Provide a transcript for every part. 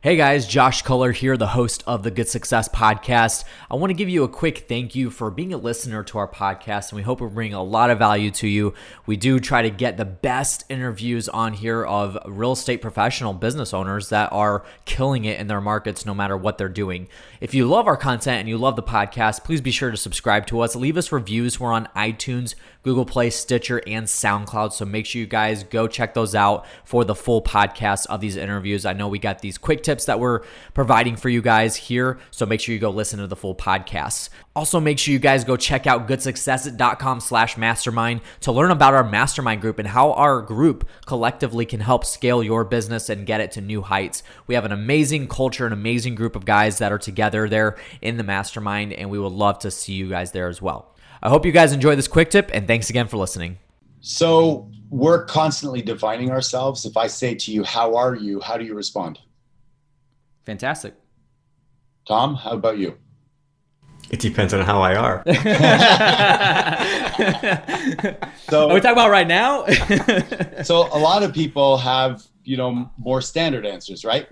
Hey guys, Josh Culler here, the host of the Good Success Podcast. I want to give you a quick thank you for being a listener to our podcast, and we hope we're bringing a lot of value to you. We do try to get the best interviews on here of real estate professional business owners that are killing it in their markets no matter what they're doing. If you love our content and you love the podcast, please be sure to subscribe to us. Leave us reviews. We're on iTunes, Google Play, Stitcher, and SoundCloud, so make sure you guys go check those out for the full podcast of these interviews. I know we got these quick tips that we're providing for you guys here, so make sure you go listen to the full podcasts. Also, make sure you guys go check out goodsuccess.com/mastermind to learn about our mastermind group and how our group collectively can help scale your business and get it to new heights. We have an amazing culture, an amazing group of guys that are together there in the mastermind, and we would love to see you guys there as well. I hope you guys enjoy this quick tip, and thanks again for listening. So we're constantly defining ourselves. If I say to you, how are you? How do you respond? Fantastic. Tom, how about you? It depends on how I are. So are we talking about right now? So a lot of people have, more standard answers, right?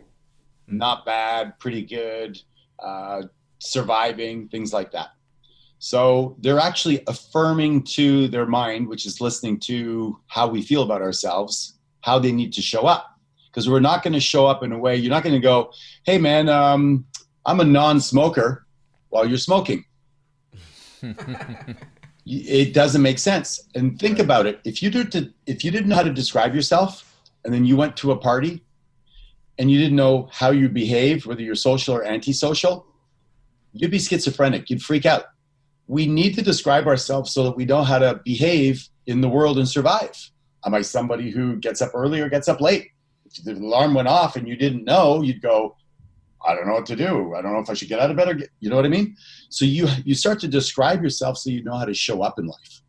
Not bad, pretty good, surviving, things like that. So they're actually affirming to their mind, which is listening to how we feel about ourselves, how they need to show up. Because we're not going to show up in a way, you're not going to go, hey man, I'm a non-smoker while you're smoking. It doesn't make sense. And think about it. If you didn't know how to describe yourself and then you went to a party and you didn't know how you behaved, whether you're social or antisocial, you'd be schizophrenic. You'd freak out. We need to describe ourselves so that we know how to behave in the world and survive. Am I somebody who gets up early or gets up late? If the alarm went off and you didn't know, you'd go, I don't know what to do. I don't know if I should get out of bed or you know what I mean? So you start to describe yourself so you know how to show up in life.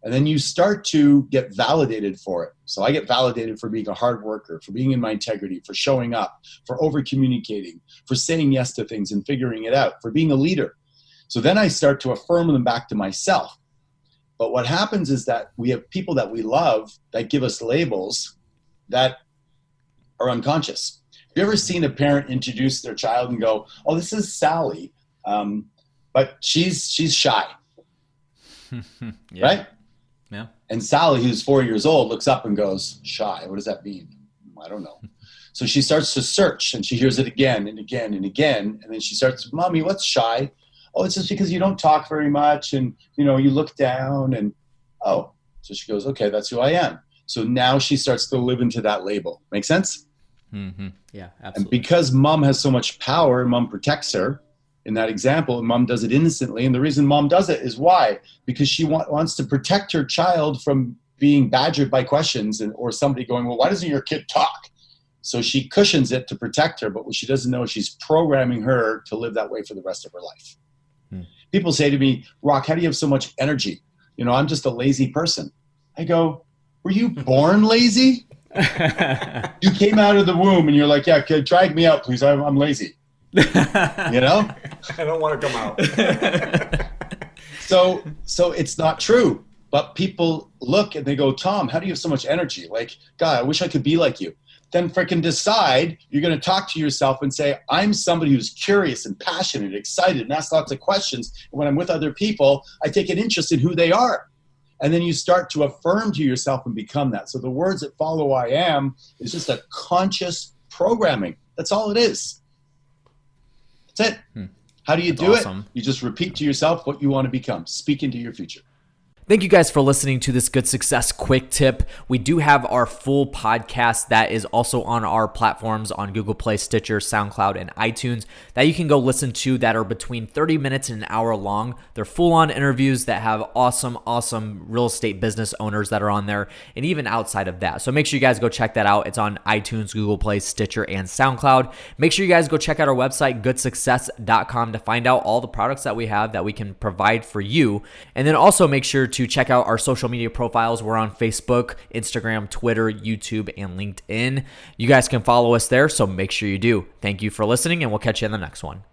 And then you start to get validated for it. So I get validated for being a hard worker, for being in my integrity, for showing up, for over communicating, for saying yes to things and figuring it out, for being a leader. So then I start to affirm them back to myself. But what happens is that we have people that we love that give us labels that are unconscious. Have you ever seen a parent introduce their child and go, oh, this is Sally, but she's shy, yeah. Right? Yeah. And Sally, who's 4 years old, looks up and goes, shy, what does that mean? I don't know. So she starts to search and she hears it again and again and again. And then she starts, Mommy, what's shy? Oh, it's just because you don't talk very much and, you look down and, oh. So she goes, okay, that's who I am. So now she starts to live into that label. Make sense? Mm-hmm. Yeah, absolutely. And because mom has so much power and mom protects her in that example, and mom does it innocently. And the reason mom does it is why? Because she wants to protect her child from being badgered by questions or somebody going, well, why doesn't your kid talk? So she cushions it to protect her, but what she doesn't know is she's programming her to live that way for the rest of her life. People say to me, Rock, how do you have so much energy? I'm just a lazy person. I go, were you born lazy? You came out of the womb and you're like, yeah, drag me out, please. I'm lazy. I don't want to come out. So it's not true. But people look and they go, Tom, how do you have so much energy? Like, God, I wish I could be like you. Then freaking decide you're going to talk to yourself and say, I'm somebody who's curious and passionate, excited, and asks lots of questions. And when I'm with other people, I take an interest in who they are. And then you start to affirm to yourself and become that. So the words that follow I am is just a conscious programming. That's all it is. That's it. How do you do it? You just repeat to yourself what you want to become. Speak into your future. Thank you guys for listening to this Good Success Quick Tip. We do have our full podcast that is also on our platforms on Google Play, Stitcher, SoundCloud, and iTunes that you can go listen to that are between 30 minutes and an hour long. They're full-on interviews that have awesome real estate business owners that are on there and even outside of that. So make sure you guys go check that out. It's on iTunes, Google Play, Stitcher, and SoundCloud. Make sure you guys go check out our website, goodsuccess.com, to find out all the products that we have that we can provide for you. And then also make sure to check out our social media profiles. We're on Facebook, Instagram, Twitter, YouTube, and LinkedIn. You guys can follow us there, so make sure you do. Thank you for listening, and we'll catch you in the next one.